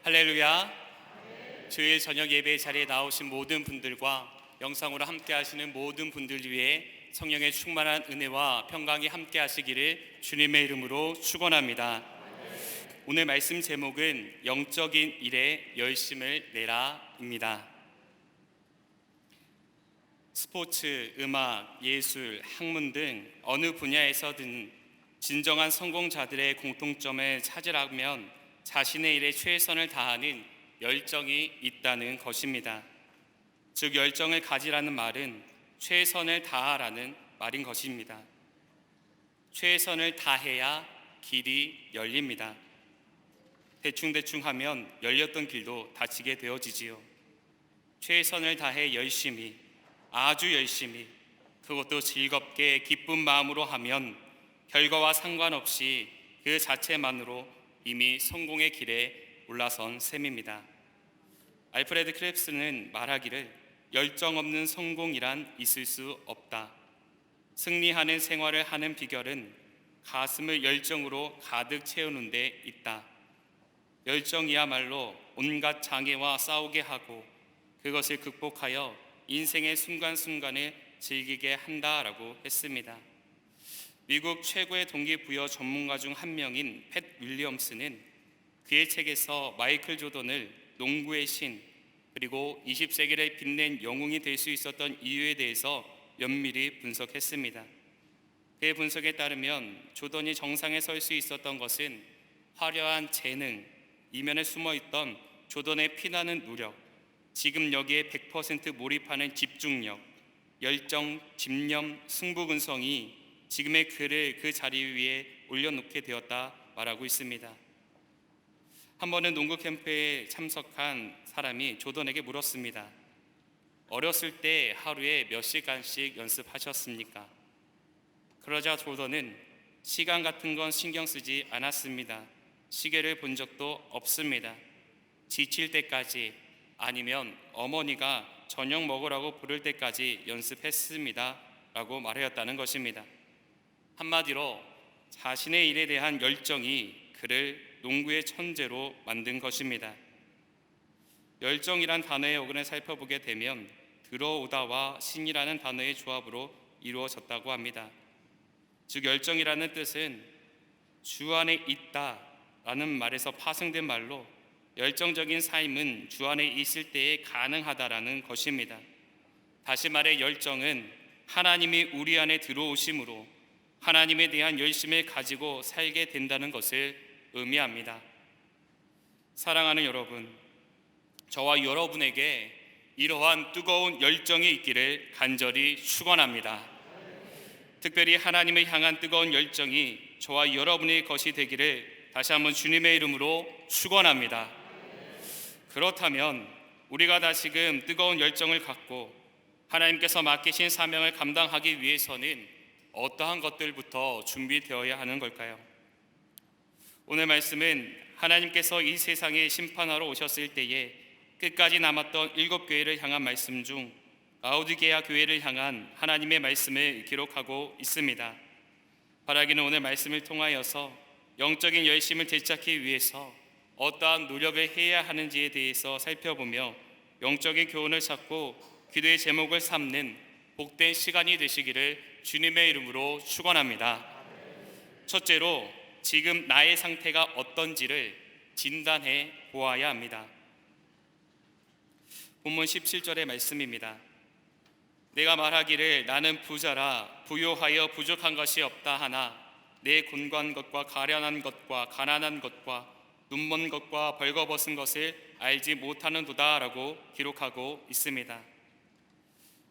할렐루야. 주일 저녁 예배 자리에 나오신 모든 분들과 영상으로 함께 하시는 모든 분들 위해 성령의 충만한 은혜와 평강이 함께 하시기를 주님의 이름으로 축원합니다. 오늘 말씀 제목은 영적인 일에 열심을 내라입니다. 스포츠, 음악, 예술, 학문 등 어느 분야에서든 진정한 성공자들의 공통점을 찾으라면 자신의 일에 최선을 다하는 열정이 있다는 것입니다. 즉 열정을 가지라는 말은 최선을 다하라는 말인 것입니다. 최선을 다해야 길이 열립니다. 대충대충 하면 열렸던 길도 닫히게 되어지지요. 최선을 다해 열심히, 아주 열심히, 그것도 즐겁게 기쁜 마음으로 하면 결과와 상관없이 그 자체만으로 이미 성공의 길에 올라선 셈입니다. 알프레드 크랩스는 말하기를 열정 없는 성공이란 있을 수 없다. 승리하는 생활을 하는 비결은 가슴을 열정으로 가득 채우는 데 있다. 열정이야말로 온갖 장애와 싸우게 하고 그것을 극복하여 인생의 순간순간을 즐기게 한다라고 했습니다. 미국 최고의 동기부여 전문가 중 한 명인 팻 윌리엄스는 그의 책에서 마이클 조던을 농구의 신 그리고 20세기를 빛낸 영웅이 될 수 있었던 이유에 대해서 면밀히 분석했습니다. 그의 분석에 따르면 조던이 정상에 설 수 있었던 것은 화려한 재능, 이면에 숨어있던 조던의 피나는 노력, 지금 여기에 100% 몰입하는 집중력, 열정, 집념, 승부근성이 지금의 그를 그 자리 위에 올려놓게 되었다 말하고 있습니다. 한 번은 농구 캠프에 참석한 사람이 조던에게 물었습니다. 어렸을 때 하루에 몇 시간씩 연습하셨습니까? 그러자 조던은 시간 같은 건 신경 쓰지 않았습니다. 시계를 본 적도 없습니다. 지칠 때까지 아니면 어머니가 저녁 먹으라고 부를 때까지 연습했습니다 라고 말하였다는 것입니다. 한마디로 자신의 일에 대한 열정이 그를 농구의 천재로 만든 것입니다. 열정이란 단어의 어근을 살펴보게 되면 들어오다와 신이라는 단어의 조합으로 이루어졌다고 합니다. 즉 열정이라는 뜻은 주 안에 있다라는 말에서 파생된 말로 열정적인 삶은 주 안에 있을 때에 가능하다라는 것입니다. 다시 말해 열정은 하나님이 우리 안에 들어오심으로 하나님에 대한 열심을 가지고 살게 된다는 것을 의미합니다. 사랑하는 여러분, 저와 여러분에게 이러한 뜨거운 열정이 있기를 간절히 축원합니다. 특별히 하나님을 향한 뜨거운 열정이 저와 여러분의 것이 되기를 다시 한번 주님의 이름으로 축원합니다. 그렇다면 우리가 다시금 뜨거운 열정을 갖고 하나님께서 맡기신 사명을 감당하기 위해서는 어떠한 것들부터 준비되어야 하는 걸까요? 오늘 말씀은 하나님께서 이 세상에 심판하러 오셨을 때에 끝까지 남았던 7교회를 향한 말씀 중 라오디게아 교회를 향한 하나님의 말씀을 기록하고 있습니다. 바라기는 오늘 말씀을 통하여서 영적인 열심을 되찾기 위해서 어떠한 노력을 해야 하는지에 대해서 살펴보며 영적인 교훈을 찾고 기도의 제목을 삼는 복된 시간이 되시기를 주님의 이름으로 축원합니다. 첫째로 지금 나의 상태가 어떤지를 진단해 보아야 합니다. 본문 17절의 말씀입니다. 내가 말하기를 나는 부자라 부요하여 부족한 것이 없다 하나 내 곤고한 것과 가련한 것과 가난한 것과 눈먼 것과 벌거벗은 것을 알지 못하는도다 라고 기록하고 있습니다.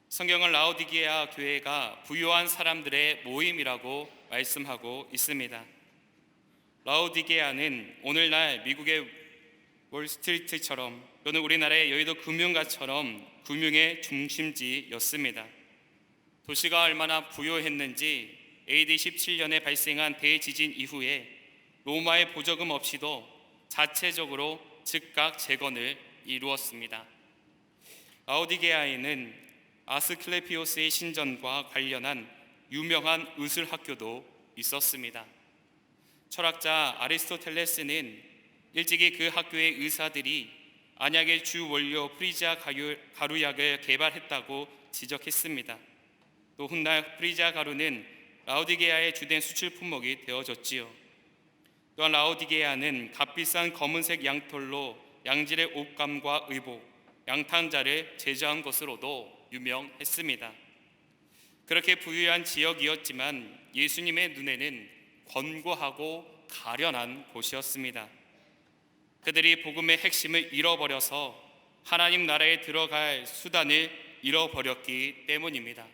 성경은 라오디게아 교회가 부유한 사람들의 모임이라고 말씀하고 있습니다. 라오디게아는 오늘날 미국의 월스트리트처럼 또는 우리나라의 여의도 금융가처럼 금융의 중심지였습니다. 도시가 얼마나 부유했는지 AD 17년에 발생한 대지진 이후에 로마의 보조금 없이도 자체적으로 즉각 재건을 이루었습니다. 라오디게아에는 아스클레피오스의 신전과 관련한 유명한 의술학교도 있었습니다. 철학자 아리스토텔레스는 일찍이 그 학교의 의사들이 안약의 주 원료 프리지아 가루약을 개발했다고 지적했습니다. 또 훗날 프리지아 가루는 라오디게아의 주된 수출 품목이 되어졌지요. 또한 라오디게아는 값비싼 검은색 양털로 양질의 옷감과 의복, 양탄자를 제조한 것으로도 유명했습니다. 그렇게 부유한 지역이었지만 예수님의 눈에는 권고하고 가련한 곳이었습니다. 그들이 복음의 핵심을 잃어버려서 하나님 나라에 들어갈 수단을 잃어버렸기 때문입니다.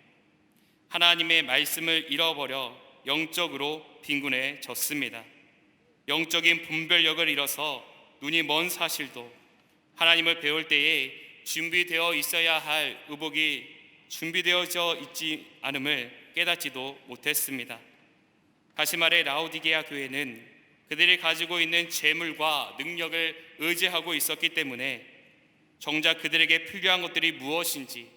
하나님의 말씀을 잃어버려 영적으로 빈곤해졌습니다. 영적인 분별력을 잃어서 눈이 먼 사실도 하나님을 배울 때에 준비되어 있어야 할 의복이 준비되어져 있지 않음을 깨닫지도 못했습니다. 다시 말해 라오디게아 교회는 그들이 가지고 있는 재물과 능력을 의지하고 있었기 때문에 정작 그들에게 필요한 것들이 무엇인지,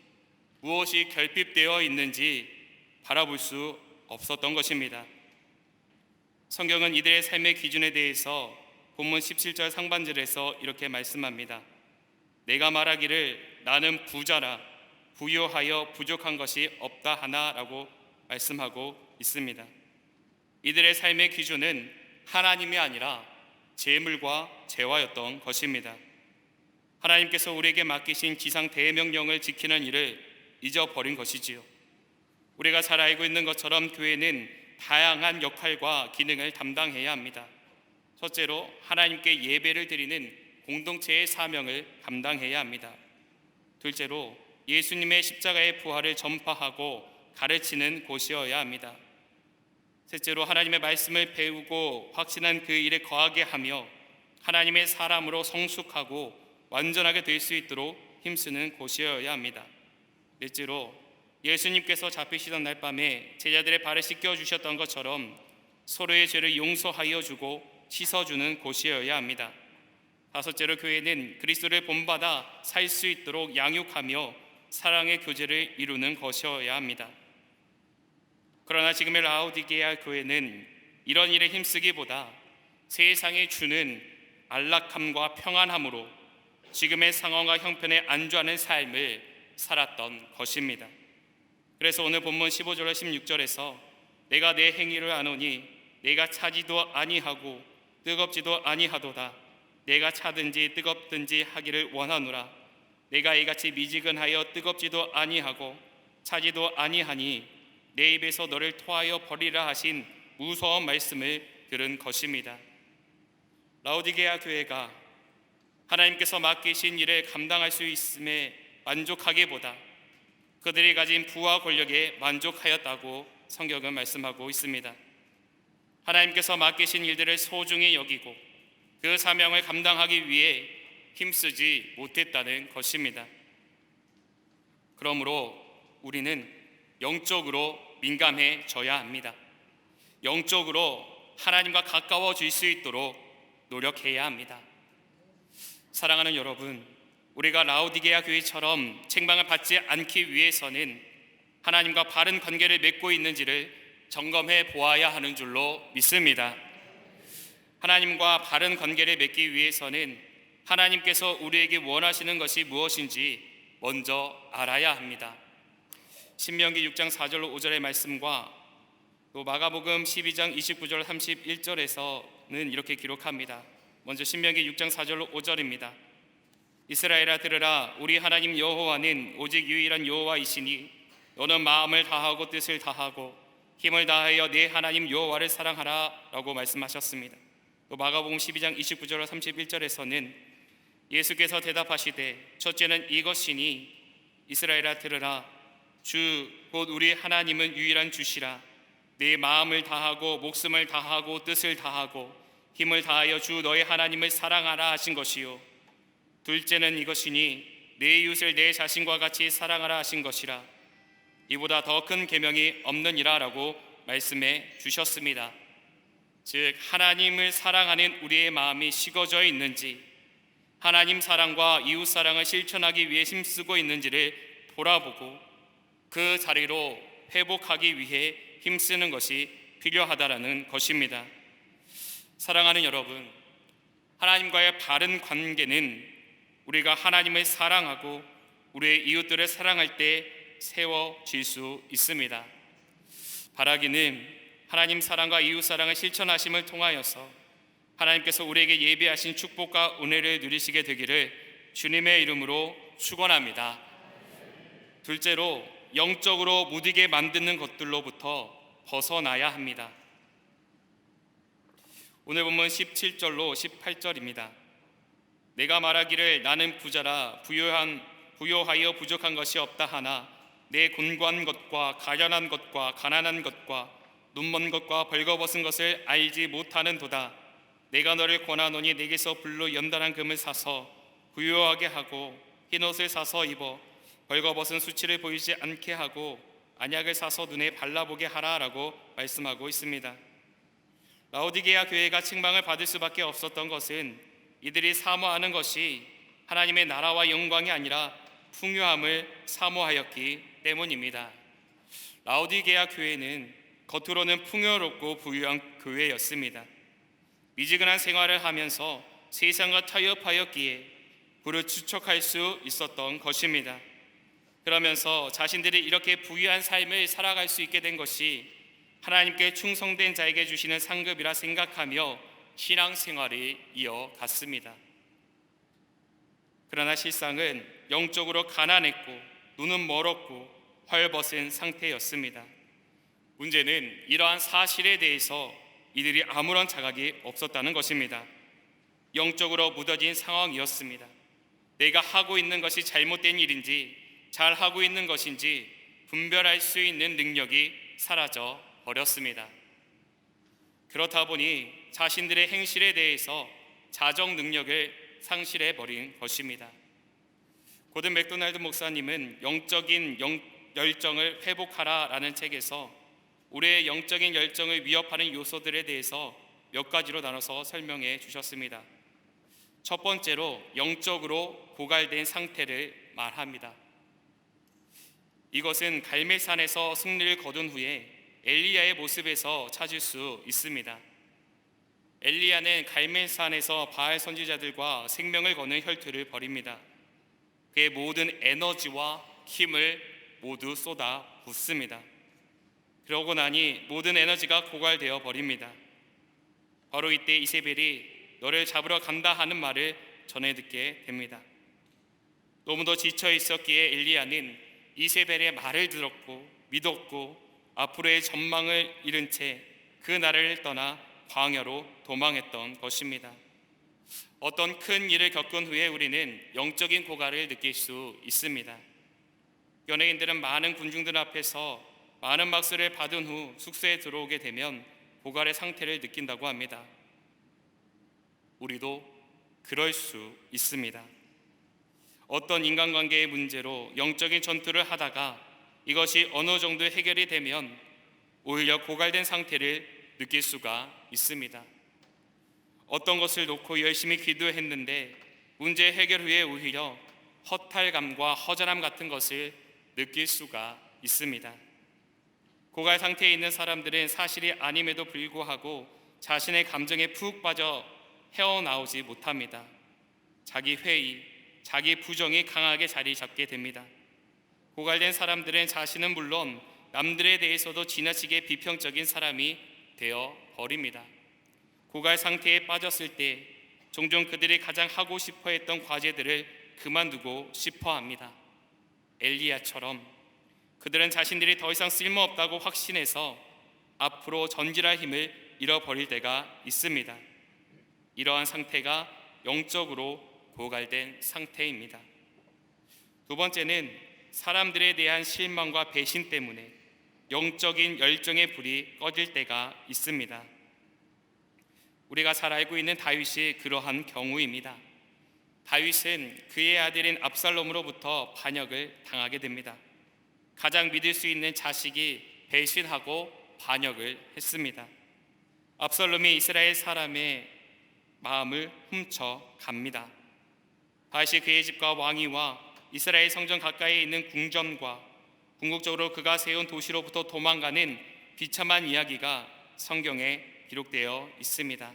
무엇이 결핍되어 있는지 바라볼 수 없었던 것입니다. 성경은 이들의 삶의 기준에 대해서 본문 17절 상반절에서 이렇게 말씀합니다. 내가 말하기를 나는 부자라 부유하여 부족한 것이 없다 하나라고 말씀하고 있습니다. 이들의 삶의 기준은 하나님이 아니라 재물과 재화였던 것입니다. 하나님께서 우리에게 맡기신 지상 대명령을 지키는 일을 잊어버린 것이지요. 우리가 잘 알고 있는 것처럼 교회는 다양한 역할과 기능을 담당해야 합니다. 첫째로 하나님께 예배를 드리는 공동체의 사명을 감당해야 합니다. 둘째로 예수님의 십자가의 부활을 전파하고 가르치는 곳이어야 합니다. 셋째로 하나님의 말씀을 배우고 확신한 그 일에 거하게 하며 하나님의 사람으로 성숙하고 완전하게 될 수 있도록 힘쓰는 곳이어야 합니다. 넷째로 예수님께서 잡히시던 날 밤에 제자들의 발을 씻겨 주셨던 것처럼 서로의 죄를 용서하여 주고 씻어주는 곳이어야 합니다. 다섯째로 교회는 그리스도를 본받아 살 수 있도록 양육하며 사랑의 교제를 이루는 것이어야 합니다. 그러나 지금의 라오디게아 교회는 이런 일에 힘쓰기보다 세상이 주는 안락함과 평안함으로 지금의 상황과 형편에 안주하는 삶을 살았던 것입니다. 그래서 오늘 본문 15절과 16절에서 내가 내 행위를 아노니 내가 차지도 아니하고 뜨겁지도 아니하도다. 내가 차든지 뜨겁든지 하기를 원하노라. 내가 이같이 미지근하여 뜨겁지도 아니하고 차지도 아니하니 내 입에서 너를 토하여 버리라 하신 무서운 말씀을 들은 것입니다. 라오디게아 교회가 하나님께서 맡기신 일을 감당할 수 있음에 만족하기보다 그들이 가진 부와 권력에 만족하였다고 성경은 말씀하고 있습니다. 하나님께서 맡기신 일들을 소중히 여기고 그 사명을 감당하기 위해 힘쓰지 못했다는 것입니다. 그러므로 우리는 영적으로 민감해져야 합니다. 영적으로 하나님과 가까워질 수 있도록 노력해야 합니다. 사랑하는 여러분, 우리가 라오디게아 교회처럼 책망을 받지 않기 위해서는 하나님과 바른 관계를 맺고 있는지를 점검해 보아야 하는 줄로 믿습니다. 하나님과 바른 관계를 맺기 위해서는 하나님께서 우리에게 원하시는 것이 무엇인지 먼저 알아야 합니다. 신명기 6장 4절로 5절의 말씀과 또 마가복음 12장 29절 31절에서는 이렇게 기록합니다. 먼저 신명기 6장 4절로 5절입니다. 이스라엘아 들으라. 우리 하나님 여호와는 오직 유일한 여호와이시니 너는 마음을 다하고 뜻을 다하고 힘을 다하여 네 하나님 여호와를 사랑하라 라고 말씀하셨습니다. 또 마가복음 12장 29절 31절에서는 예수께서 대답하시되 첫째는 이것이니 이스라엘아 들으라. 주 곧 우리 하나님은 유일한 주시라. 네 마음을 다하고 목숨을 다하고 뜻을 다하고 힘을 다하여 주 너의 하나님을 사랑하라 하신 것이요. 둘째는 이것이니 내 이웃을 내 자신과 같이 사랑하라 하신 것이라. 이보다 더 큰 계명이 없느니라 라고 말씀해 주셨습니다. 즉 하나님을 사랑하는 우리의 마음이 식어져 있는지, 하나님 사랑과 이웃 사랑을 실천하기 위해 힘쓰고 있는지를 돌아보고 그 자리로 회복하기 위해 힘쓰는 것이 필요하다라는 것입니다. 사랑하는 여러분, 하나님과의 바른 관계는 우리가 하나님을 사랑하고 우리의 이웃들을 사랑할 때 세워질 수 있습니다. 바라기는 하나님 사랑과 이웃 사랑을 실천하심을 통하여서 하나님께서 우리에게 예비하신 축복과 은혜를 누리시게 되기를 주님의 이름으로 축원합니다. 둘째로, 영적으로 무디게 만드는 것들로부터 벗어나야 합니다. 오늘 본문 17절로 18절입니다. 내가 말하기를 나는 부자라 부요하여 부족한 것이 없다 하나 내 곤고한 것과 가련한 것과 가난한 것과 눈먼 것과 벌거벗은 것을 알지 못하는도다. 내가 너를 권하노니 내게서 불로 연단한 금을 사서 부요하게 하고 흰옷을 사서 입어 벌거벗은 수치를 보이지 않게 하고 안약을 사서 눈에 발라보게 하라라고 말씀하고 있습니다. 라오디게아 교회가 책망을 받을 수밖에 없었던 것은 이들이 사모하는 것이 하나님의 나라와 영광이 아니라 풍요함을 사모하였기 때문입니다. 라오디게아 교회는 겉으로는 풍요롭고 부유한 교회였습니다. 미지근한 생활을 하면서 세상과 타협하였기에 부를 추척할 수 있었던 것입니다. 그러면서 자신들이 이렇게 부유한 삶을 살아갈 수 있게 된 것이 하나님께 충성된 자에게 주시는 상급이라 생각하며 신앙생활을 이어갔습니다. 그러나 실상은 영적으로 가난했고 눈은 멀었고 헐벗은 상태였습니다. 문제는 이러한 사실에 대해서 이들이 아무런 자각이 없었다는 것입니다. 영적으로 묻어진 상황이었습니다. 내가 하고 있는 것이 잘못된 일인지 잘하고 있는 것인지 분별할 수 있는 능력이 사라져 버렸습니다. 그렇다 보니 자신들의 행실에 대해서 자정 능력을 상실해 버린 것입니다. 고든 맥도날드 목사님은 영적인 열정을 회복하라라는 책에서 우리의 영적인 열정을 위협하는 요소들에 대해서 몇 가지로 나눠서 설명해 주셨습니다. 첫 번째로 영적으로 고갈된 상태를 말합니다. 이것은 갈멜산에서 승리를 거둔 후에 엘리야의 모습에서 찾을 수 있습니다. 엘리야는 갈멜산에서 바알 선지자들과 생명을 거는 혈투를 벌입니다. 그의 모든 에너지와 힘을 모두 쏟아 붓습니다. 그러고 나니 모든 에너지가 고갈되어 버립니다. 바로 이때 이세벨이 너를 잡으러 간다 하는 말을 전해 듣게 됩니다. 너무도 지쳐 있었기에 엘리야는 이세벨의 말을 들었고 믿었고 앞으로의 전망을 잃은 채 그 나라를 떠나 광야로 도망했던 것입니다. 어떤 큰 일을 겪은 후에 우리는 영적인 고갈을 느낄 수 있습니다. 연예인들은 많은 군중들 앞에서 많은 박수를 받은 후 숙소에 들어오게 되면 고갈의 상태를 느낀다고 합니다. 우리도 그럴 수 있습니다. 어떤 인간관계의 문제로 영적인 전투를 하다가 이것이 어느 정도 해결이 되면 오히려 고갈된 상태를 느낄 수가 있습니다. 어떤 것을 놓고 열심히 기도했는데 문제 해결 후에 오히려 허탈감과 허전함 같은 것을 느낄 수가 있습니다. 고갈 상태에 있는 사람들은 사실이 아님에도 불구하고 자신의 감정에 푹 빠져 헤어나오지 못합니다. 자기 회의, 자기 부정이 강하게 자리 잡게 됩니다. 고갈된 사람들은 자신은 물론 남들에 대해서도 지나치게 비평적인 사람이 되어 버립니다. 고갈 상태에 빠졌을 때 종종 그들이 가장 하고 싶어 했던 과제들을 그만두고 싶어 합니다. 엘리야처럼 그들은 자신들이 더 이상 쓸모없다고 확신해서 앞으로 전진할 힘을 잃어버릴 때가 있습니다. 이러한 상태가 영적으로 고갈된 상태입니다. 두 번째는 사람들에 대한 실망과 배신 때문에 영적인 열정의 불이 꺼질 때가 있습니다. 우리가 잘 알고 있는 다윗이 그러한 경우입니다. 다윗은 그의 아들인 압살롬으로부터 반역을 당하게 됩니다. 가장 믿을 수 있는 자식이 배신하고 반역을 했습니다. 압살롬이 이스라엘 사람의 마음을 훔쳐갑니다. 다윗이 그의 집과 왕위와 이스라엘 성전 가까이에 있는 궁전과 궁극적으로 그가 세운 도시로부터 도망가는 비참한 이야기가 성경에 기록되어 있습니다.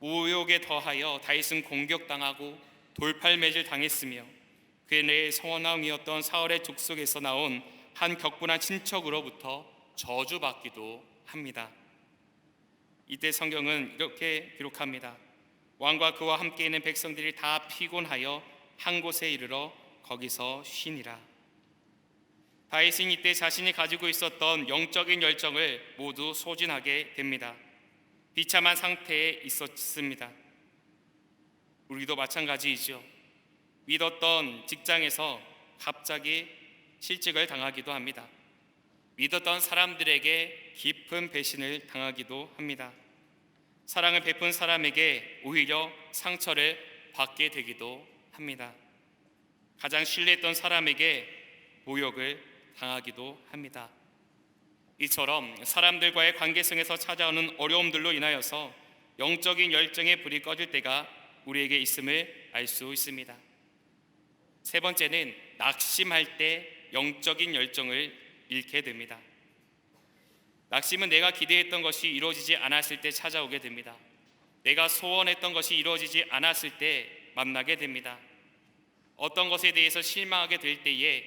모욕에 더하여 다윗은 공격당하고 돌팔매질 당했으며 그의 내 성원왕이었던 사울의 족속에서 나온 한 격분한 친척으로부터 저주받기도 합니다. 이때 성경은 이렇게 기록합니다. 왕과 그와 함께 있는 백성들이 다 피곤하여 한 곳에 이르러 거기서 쉬니라. 다윗은 이때 자신이 가지고 있었던 영적인 열정을 모두 소진하게 됩니다. 비참한 상태에 있었습니다. 우리도 마찬가지이죠. 믿었던 직장에서 갑자기 실직을 당하기도 합니다. 믿었던 사람들에게 깊은 배신을 당하기도 합니다. 사랑을 베푼 사람에게 오히려 상처를 받게 되기도 합니다. 가장 신뢰했던 사람에게 모욕을 당하기도 합니다. 이처럼 사람들과의 관계성에서 찾아오는 어려움들로 인하여서 영적인 열정의 불이 꺼질 때가 우리에게 있음을 알 수 있습니다. 세 번째는 낙심할 때 영적인 열정을 잃게 됩니다. 낙심은 내가 기대했던 것이 이루어지지 않았을 때 찾아오게 됩니다. 내가 소원했던 것이 이루어지지 않았을 때 만나게 됩니다. 어떤 것에 대해서 실망하게 될 때에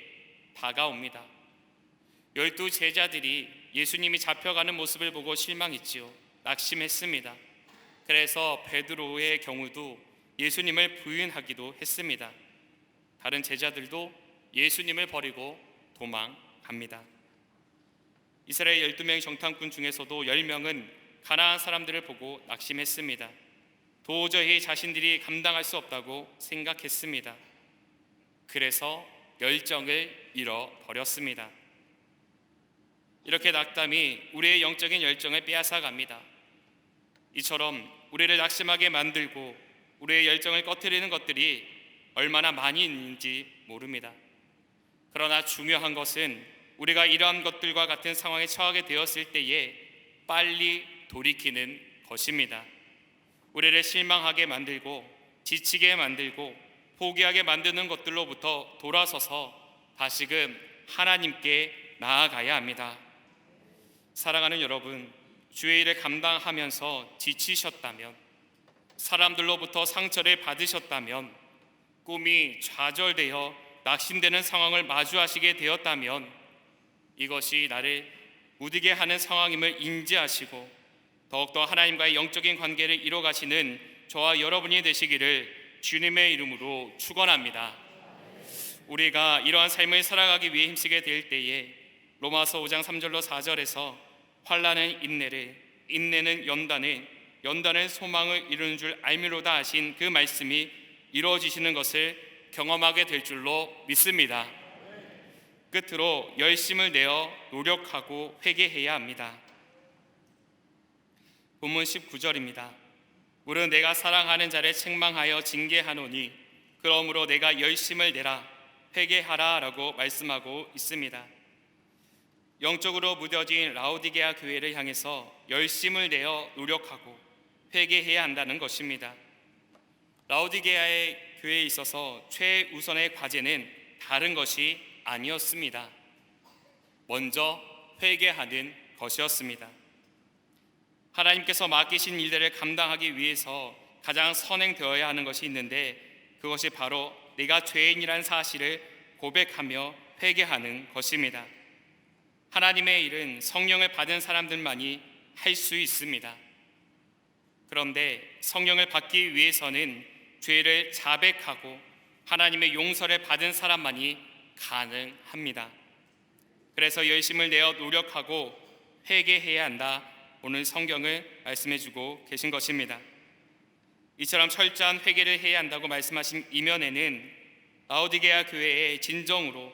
다가옵니다. 12 제자들이 예수님이 잡혀가는 모습을 보고 실망했지요. 낙심했습니다. 그래서 베드로의 경우도 예수님을 부인하기도 했습니다. 다른 제자들도 예수님을 버리고 도망갑니다. 이스라엘 12명의 정탐꾼 중에서도 10명은 가나안 사람들을 보고 낙심했습니다. 도저히 자신들이 감당할 수 없다고 생각했습니다. 그래서 열정을 잃어버렸습니다. 이렇게 낙담이 우리의 영적인 열정을 빼앗아갑니다. 이처럼 우리를 낙심하게 만들고 우리의 열정을 꺼트리는 것들이 얼마나 많이 있는지 모릅니다. 그러나 중요한 것은 우리가 이러한 것들과 같은 상황에 처하게 되었을 때에 빨리 돌이키는 것입니다. 우리를 실망하게 만들고 지치게 만들고 포기하게 만드는 것들로부터 돌아서서 다시금 하나님께 나아가야 합니다. 사랑하는 여러분, 주의 일을 감당하면서 지치셨다면, 사람들로부터 상처를 받으셨다면, 꿈이 좌절되어 낙심되는 상황을 마주하시게 되었다면 이것이 나를 무디게 하는 상황임을 인지하시고 더욱더 하나님과의 영적인 관계를 이뤄가시는 저와 여러분이 되시기를 주님의 이름으로 축원합니다. 우리가 이러한 삶을 살아가기 위해 힘쓰게 될 때에 로마서 5장 3절로 4절에서 환난은 인내를, 인내는 연단을, 연단은 소망을 이루는 줄 알미로다 하신 그 말씀이 이루어지시는 것을 경험하게 될 줄로 믿습니다. 끝으로 열심을 내어 노력하고 회개해야 합니다. 본문 19절입니다. 물은 내가 사랑하는 자를 책망하여 징계하노니 그러므로 내가 열심을 내라 회개하라 라고 말씀하고 있습니다. 영적으로 무뎌진 라오디게아 교회를 향해서 열심을 내어 노력하고 회개해야 한다는 것입니다. 라오디게아의 교회에 있어서 최우선의 과제는 다른 것이 아니었습니다. 먼저 회개하는 것이었습니다. 하나님께서 맡기신 일들을 감당하기 위해서 가장 선행되어야 하는 것이 있는데 그것이 바로 내가 죄인이라는 사실을 고백하며 회개하는 것입니다. 하나님의 일은 성령을 받은 사람들만이 할 수 있습니다. 그런데 성령을 받기 위해서는 죄를 자백하고 하나님의 용서를 받은 사람만이 가능합니다. 그래서 열심을 내어 노력하고 회개해야 한다. 오늘 성경을 말씀해주고 계신 것입니다. 이처럼 철저한 회개를 해야 한다고 말씀하신 이면에는 라오디게아 교회에 진정으로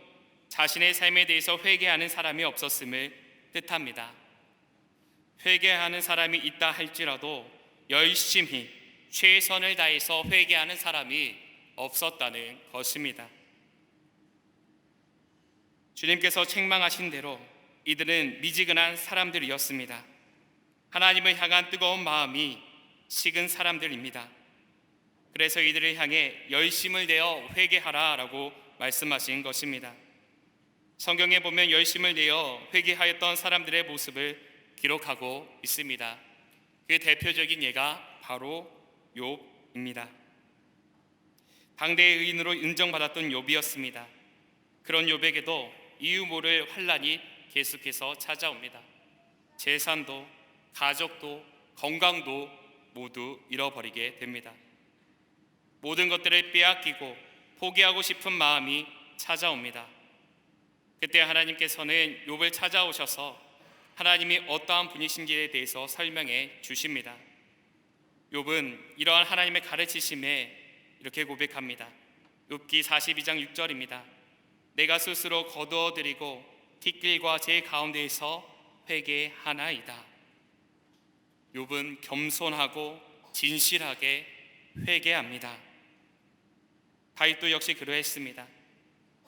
자신의 삶에 대해서 회개하는 사람이 없었음을 뜻합니다. 회개하는 사람이 있다 할지라도 열심히 최선을 다해서 회개하는 사람이 없었다는 것입니다. 주님께서 책망하신 대로 이들은 미지근한 사람들이었습니다. 하나님을 향한 뜨거운 마음이 식은 사람들입니다. 그래서 이들을 향해 열심을 내어 회개하라 라고 말씀하신 것입니다. 성경에 보면 열심을 내어 회개하였던 사람들의 모습을 기록하고 있습니다. 그 대표적인 예가 바로 욥입니다. 당대의 의인으로 인정받았던 욥이었습니다. 그런 욥에게도 이유 모를 환난이 계속해서 찾아옵니다. 재산도, 가족도, 건강도 모두 잃어버리게 됩니다. 모든 것들을 빼앗기고 포기하고 싶은 마음이 찾아옵니다. 그때 하나님께서는 욥을 찾아오셔서 하나님이 어떠한 분이신지에 대해서 설명해 주십니다. 욥은 이러한 하나님의 가르치심에 이렇게 고백합니다. 욥기 42장 6절입니다. 내가 스스로 거두어드리고 뒷길과 제 가운데에서 회개하나이다. 욥은 겸손하고 진실하게 회개합니다. 다윗도 역시 그러했습니다.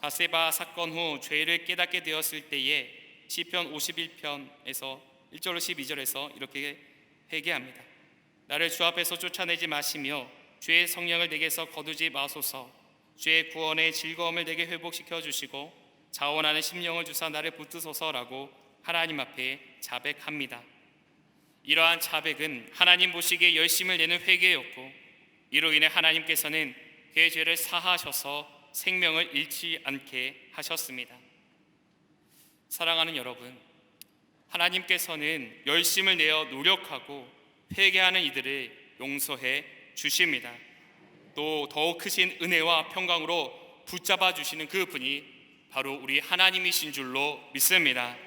바세바 사건 후 죄를 깨닫게 되었을 때에 시편 51편에서 1절로 12절에서 이렇게 회개합니다. 나를 주 앞에서 쫓아내지 마시며 주의 성령을 내게서 거두지 마소서. 주의 구원의 즐거움을 내게 회복시켜 주시고 자원하는 심령을 주사 나를 붙드소서라고 하나님 앞에 자백합니다. 이러한 자백은 하나님 보시기에 열심을 내는 회개였고, 이로 인해 하나님께서는 그의 죄를 사하셔서 생명을 잃지 않게 하셨습니다. 사랑하는 여러분, 하나님께서는 열심을 내어 노력하고 회개하는 이들을 용서해 주십니다. 또 더욱 크신 은혜와 평강으로 붙잡아 주시는 그 분이 바로 우리 하나님이신 줄로 믿습니다.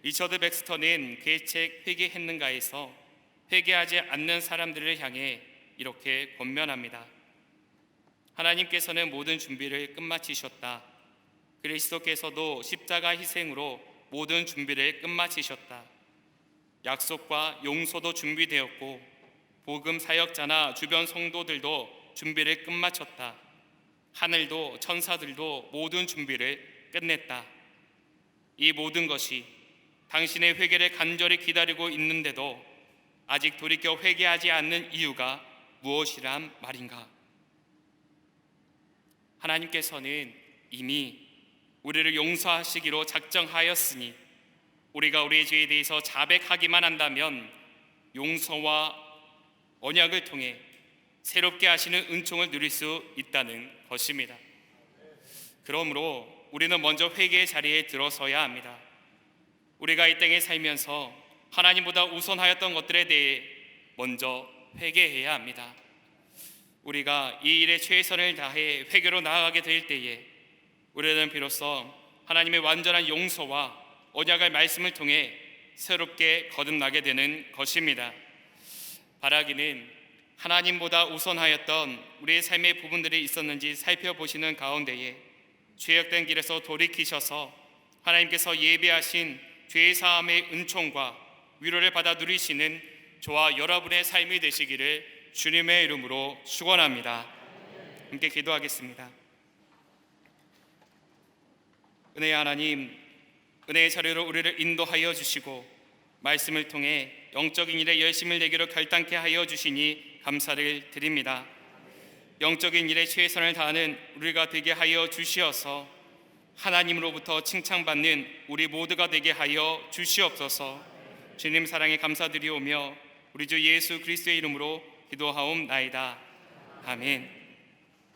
리처드 백스터는 그의 책 회개했는가에서 회개하지 않는 사람들을 향해 이렇게 권면합니다. 하나님께서는 모든 준비를 끝마치셨다. 그리스도께서도 십자가 희생으로 모든 준비를 끝마치셨다. 약속과 용서도 준비되었고 복음 사역자나 주변 성도들도 준비를 끝마쳤다. 하늘도 천사들도 모든 준비를 끝냈다. 이 모든 것이 당신의 회개를 간절히 기다리고 있는데도 아직 돌이켜 회개하지 않는 이유가 무엇이란 말인가? 하나님께서는 이미 우리를 용서하시기로 작정하였으니 우리가 우리의 죄에 대해서 자백하기만 한다면 용서와 언약을 통해 새롭게 하시는 은총을 누릴 수 있다는 것입니다. 그러므로 우리는 먼저 회개의 자리에 들어서야 합니다. 우리가 이 땅에 살면서 하나님보다 우선하였던 것들에 대해 먼저 회개해야 합니다. 우리가 이 일에 최선을 다해 회개로 나아가게 될 때에 우리는 비로소 하나님의 완전한 용서와 언약의 말씀을 통해 새롭게 거듭나게 되는 것입니다. 바라기는 하나님보다 우선하였던 우리의 삶의 부분들이 있었는지 살펴보시는 가운데에 죄악된 길에서 돌이키셔서 하나님께서 예비하신 죄 사함의 은총과 위로를 받아 누리시는 저와 여러분의 삶이 되시기를 주님의 이름으로 축원합니다. 함께 기도하겠습니다. 은혜의 하나님, 은혜의 자리로 우리를 인도하여 주시고 말씀을 통해 영적인 일에 열심을 내기로 결단케 하여 주시니 감사를 드립니다. 영적인 일에 최선을 다하는 우리가 되게 하여 주시어서 하나님으로부터 칭찬받는 우리 모두가 되게 하여 주시옵소서. 주님 사랑에 감사드리오며 우리 주 예수 그리스도의 이름으로 기도하옵나이다. 아멘.